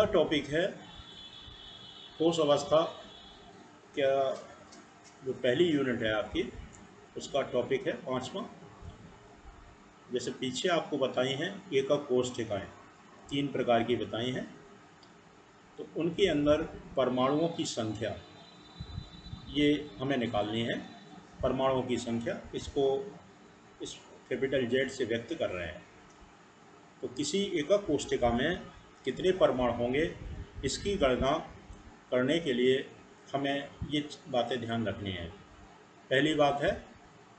Topic है कोश अवस्था। क्या जो पहली यूनिट है आपकी, उसका टॉपिक है 5वां। जैसे पीछे आपको बताई हैं एकक कोष्ठिकाएँ 3 प्रकार की बताई हैं, तो उनके अंदर परमाणुओं की संख्या ये हमें निकालनी है। परमाणुओं की संख्या इसको इस कैपिटल जेड से व्यक्त कर रहे हैं। तो किसी एकक कोष्ठिका में कितने परमाणु होंगे, इसकी गणना करने के लिए हमें ये बातें ध्यान रखनी है। पहली बात है,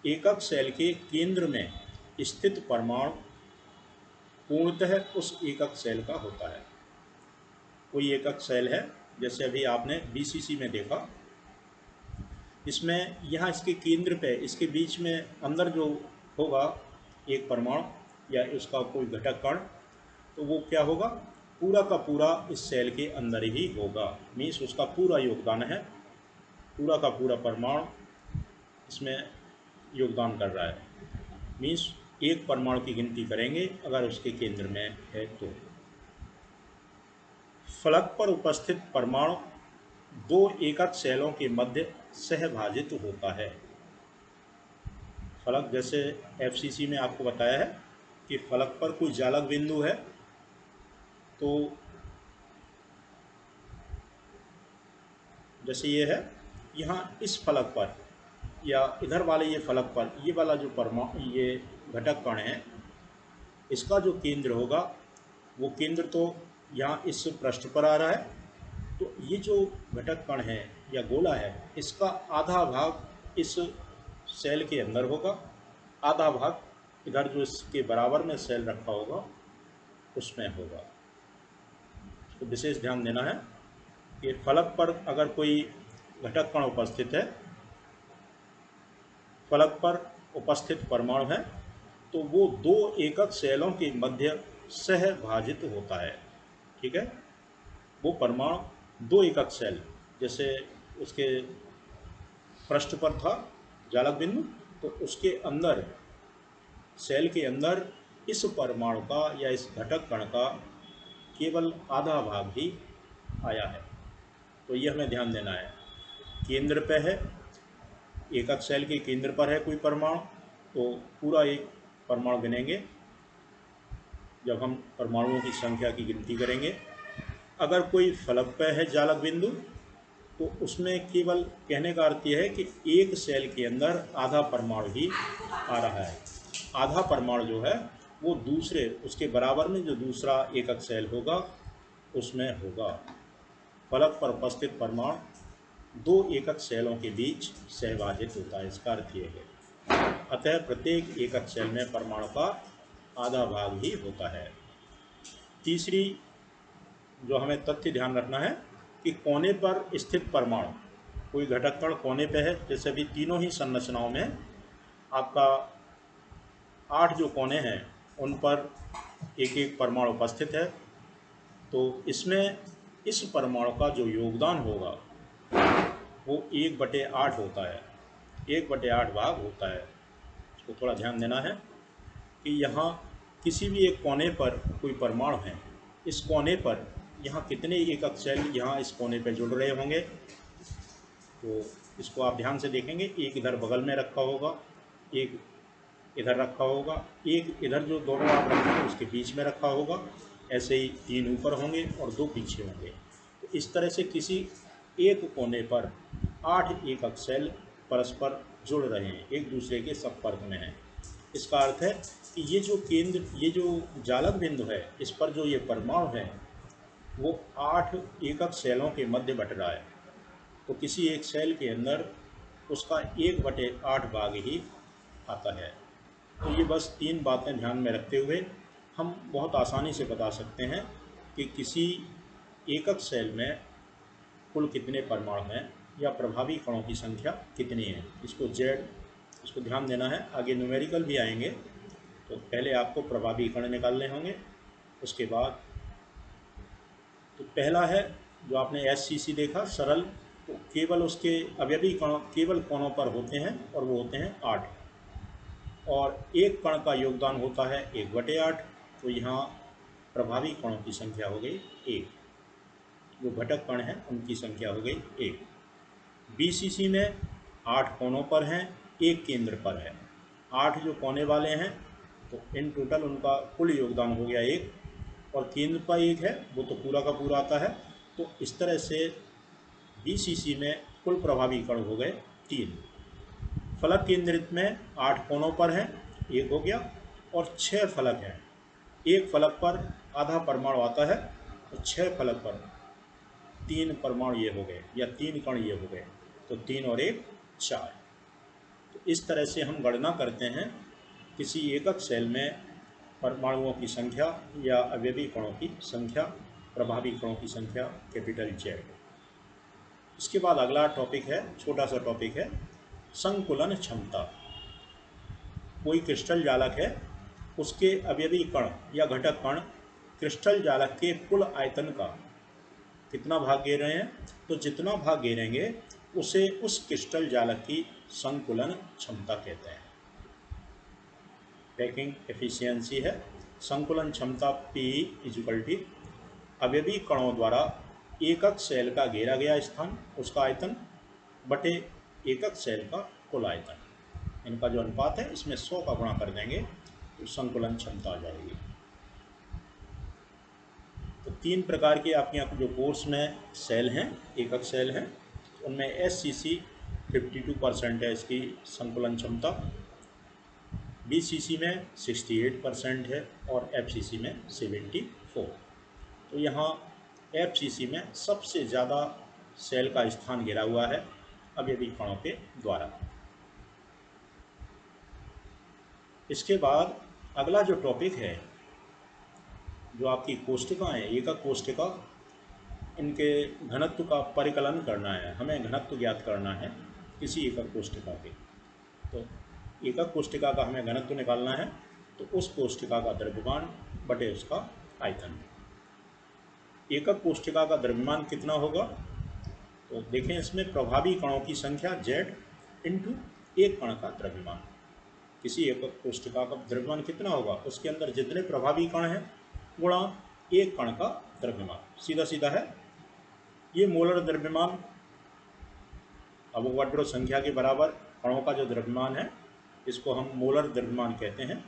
एकक सेल के केंद्र में स्थित परमाणु पूर्णतः उस एकक सेल का होता है। कोई एकक सेल है, जैसे अभी आपने बीसीसी में देखा, इसमें यहाँ इसके केंद्र पे, इसके बीच में अंदर जो होगा एक परमाणु या उसका कोई घटक कण, तो वो क्या होगा, पूरा का पूरा इस सेल के अंदर ही होगा। मीन्स उसका पूरा योगदान है, पूरा का पूरा परमाणु इसमें योगदान कर रहा है। मीन्स एक परमाणु की गिनती करेंगे अगर उसके केंद्र में है तो। फलक पर उपस्थित परमाणु 2 एकक सेलों के मध्य सहभाजित होता है। फलक, जैसे एफसीसी में आपको बताया है कि फलक पर कोई जालक बिंदु है, तो जैसे ये है, यहाँ इस फलक पर या इधर वाले ये फलक पर ये वाला जो परमाणु, ये घटक कण है, इसका जो केंद्र होगा वो केंद्र तो यहाँ इस पृष्ठ पर आ रहा है। तो ये जो घटक कण है या गोला है, इसका आधा भाग इस सेल के अंदर होगा, आधा भाग इधर जो इसके बराबर में सेल रखा होगा उसमें होगा। तो विशेष ध्यान देना है कि फलक पर अगर कोई घटक कण उपस्थित है, फलक पर उपस्थित परमाणु है, तो वो 2 एकक सेलों के मध्य सहभाजित होता है। ठीक है, वो परमाणु 2 एकक सेल, जैसे उसके पृष्ठ पर था जालक बिंदु, तो उसके अंदर, सेल के अंदर इस परमाणु का या इस घटक कण का केवल आधा भाग ही आया है। तो ये हमें ध्यान देना है। केंद्र पे है, एकक सेल के केंद्र पर है कोई परमाणु, तो पूरा एक परमाणु गिनेंगे जब हम परमाणुओं की संख्या की गिनती करेंगे। अगर कोई फलक पे है जालक बिंदु, तो उसमें केवल कहने का अर्थ यह है कि एक सेल के अंदर आधा परमाणु ही आ रहा है। आधा परमाणु जो है वो दूसरे, उसके बराबर में जो दूसरा एकक सेल होगा उसमें होगा। फलक पर उपस्थित परमाणु 2 एकक सेलों के बीच सहभाजित होता है, इसका अर्थ यह है। अतः प्रत्येक एकक सेल में परमाणु का आधा भाग ही होता है। तीसरी जो हमें तथ्य ध्यान रखना है कि कोने पर स्थित परमाणु, कोई घटक कण कोने पे है, जैसे भी तीनों ही संरचनाओं में आपका 8 जो कोने हैं उन पर एक एक परमाणु उपस्थित है, तो इसमें इस परमाणु का जो योगदान होगा वो 1/8 होता है, 1/8 भाग होता है। इसको थोड़ा ध्यान देना है कि यहाँ किसी भी एक कोने पर कोई परमाणु है, इस कोने पर यहाँ कितने एकक सेल यहाँ इस कोने पर जुड़ रहे होंगे, तो इसको आप ध्यान से देखेंगे। एक इधर बगल में रखा होगा, एक इधर रखा होगा, एक इधर जो दोनों आप रखेंगे उसके बीच में रखा होगा, ऐसे ही 3 ऊपर होंगे और 2 पीछे होंगे। तो इस तरह से किसी एक कोने पर 8 एकक सेल परस्पर जुड़ रहे हैं, एक दूसरे के संपर्क में हैं। इसका अर्थ है कि ये जो केंद्र, ये जो जालक बिंदु है, इस पर जो ये परमाणु है वो 8 एकक सेलों के मध्य बट रहा है। तो किसी एक सेल के अंदर उसका 1/8 भाग ही आता है। तो ये बस 3 बातें ध्यान में रखते हुए हम बहुत आसानी से बता सकते हैं कि किसी एकक सेल में कुल कितने परमाणु हैं या प्रभावी कणों की संख्या कितनी है। इसको जेड, इसको ध्यान देना है। आगे न्यूमेरिकल भी आएंगे, तो पहले आपको प्रभावी कण निकालने होंगे। उसके बाद तो पहला है जो आपने एससीसी देखा सरल, तो केवल उसके अवयवी कण केवल कोनों पर होते हैं और वो होते हैं 8, और एक कण का योगदान होता है 1/8। तो यहाँ प्रभावी कणों की संख्या हो गई 1। जो घटक कण हैं उनकी संख्या हो गई 1। BCC में 8 कोनों पर हैं, 1 केंद्र पर है। 8 जो कोने वाले हैं तो इन टोटल उनका कुल योगदान हो गया 1, और केंद्र पर 1 है वो तो पूरा का पूरा आता है। तो इस तरह से BCC में कुल प्रभावी कण हो गए 3। फलक केंद्रित में 8 कोनों पर हैं, 1 हो गया, और 6 फलक हैं। एक फलक पर आधा परमाणु आता है तो 6 फलक पर 3 परमाणु ये हो गए, या 3 कण ये हो गए, तो 3 और 1 4। तो इस तरह से हम गणना करते हैं किसी एकक सेल में परमाणुओं की संख्या या अवयवी कणों की संख्या, प्रभावी कणों की संख्या कैपिटल Z। इसके बाद अगला टॉपिक है, छोटा सा टॉपिक है, संकुलन क्षमता। कोई क्रिस्टल जालक है, उसके अवयवी कण या घटक कण क्रिस्टल जालक के कुल आयतन का कितना भाग घेर रहे हैं, तो जितना भाग घेरेंगे उसे उस क्रिस्टल जालक की संकुलन क्षमता कहते हैं। पैकिंग एफिशिएंसी है संकुलन क्षमता P = अवयवी कणों द्वारा एकक सेल का घेरा गया स्थान, उसका आयतन, बटे एकक सेल का कुल आयतन। इनका जो अनुपात है इसमें 100 का गुणा कर देंगे तो संकुलन क्षमता आ जाएगी। तो 3 प्रकार के आपके यहाँ जो कोर्स में सेल हैं, एकक सेल हैं, उनमें SCC 52% है इसकी संकुलन क्षमता, BCC में 68% है, और FCC में 74। तो यहाँ FCC में सबसे ज़्यादा सेल का स्थान घेरा हुआ है अवयवी कणों के द्वारा। इसके बाद अगला जो टॉपिक है, जो आपकी कोष्ठिकाएँ, एकक कोष्ठिका, इनके घनत्व का परिकलन करना है। हमें घनत्व ज्ञात करना है किसी एकक कोष्ठिका के। तो एकक कोष्ठिका का हमें घनत्व निकालना है, तो उस कोष्ठिका का द्रव्यमान बटे उसका आयतन। एकक कोष्ठिका का द्रव्यमान कितना होगा, तो देखें इसमें प्रभावी कणों की संख्या Z इंटू एक कण का द्रव्यमान। किसी एकक कोष्ठिका का द्रव्यमान कितना होगा, उसके अंदर जितने प्रभावी कण हैं गुणा एक कण का द्रव्यमान, सीधा सीधा है। ये मोलर द्रव्यमान अवोगाड्रो संख्या के बराबर कणों का जो द्रव्यमान है इसको हम मोलर द्रव्यमान कहते हैं।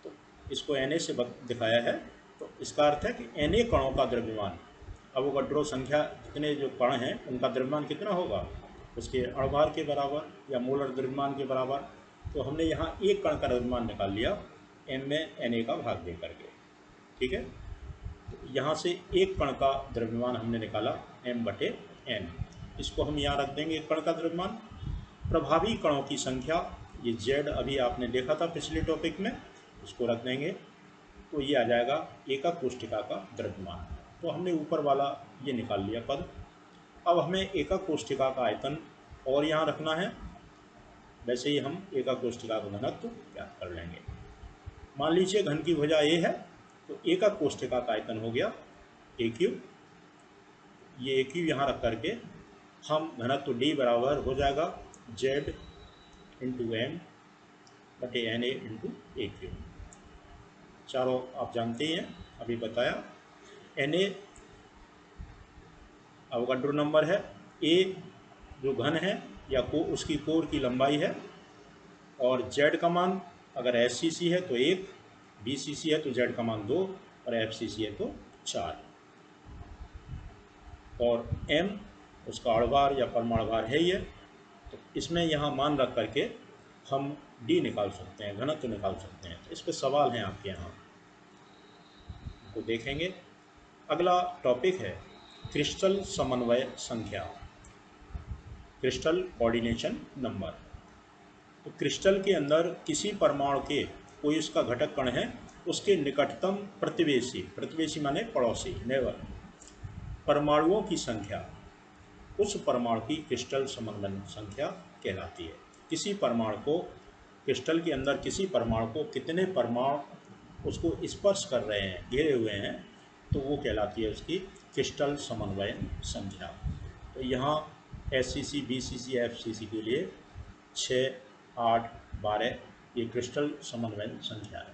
तो इसको Na से दिखाया है, तो इसका अर्थ है कि Na कणों का द्रव्यमान, अवोगाड्रो संख्या जितने जो कण हैं उनका द्रव्यमान कितना होगा, उसके अणुभार के बराबर या मोलर द्रव्यमान के बराबर। तो हमने यहाँ एक कण का द्रव्यमान निकाल लिया M में Na का भाग दे करके, ठीक है। तो यहाँ से एक कण का द्रव्यमान हमने निकाला M/N, इसको हम यहाँ रख देंगे एक कण का द्रव्यमान। प्रभावी कणों की संख्या, ये Z अभी आपने देखा था पिछले टॉपिक में, उसको रख देंगे, तो ये आ जाएगा एकक कोष्ठिका का द्रव्यमान। तो हमने ऊपर वाला ये निकाल लिया पद। अब हमें एकक कोष्ठिका का आयतन और यहाँ रखना है, वैसे ही हम एकक कोष्ठिका का घनत्व ज्ञात कर लेंगे। मान लीजिए घन की भुजा A है, तो एकक कोष्ठिका का आयतन हो गया AQ। ये AQ यहाँ रख करके हम घनत्व D बराबर हो जाएगा Z इंटू M बटे Na इंटू AQ। चारों आप जानते हैं, अभी बताया। Na अवोगाड्रो नंबर है, A जो घन है या उसकी कोर की लंबाई है, और Z का मान अगर SCC है तो 1, BCC है तो Z का मान 2, और FCC है तो 4, और M उसका अणुभार या परमाणु भार है ये। तो इसमें यहाँ मान रख करके हम D निकाल सकते हैं, घनत्व निकाल सकते हैं। तो इस पर सवाल हैं आपके यहाँ, तो देखेंगे। अगला टॉपिक है क्रिस्टल समन्वय संख्या, क्रिस्टल कोऑर्डिनेशन नंबर। तो क्रिस्टल के अंदर किसी परमाणु के कोई उसका घटक कण है, उसके निकटतम प्रतिवेशी, प्रतिवेशी माने पड़ोसी, नेबर, परमाणुओं की संख्या उस परमाणु की क्रिस्टल समन्वय संख्या कहलाती है। किसी परमाणु को, क्रिस्टल के अंदर किसी परमाणु को कितने परमाणु उसको स्पर्श कर रहे हैं, घेरे हुए हैं, तो वो कहलाती है उसकी क्रिस्टल समन्वय संख्या। तो यहाँ SCC, BCC, FCC के लिए 6, 8, 12 ये क्रिस्टल समन्वय संख्या है।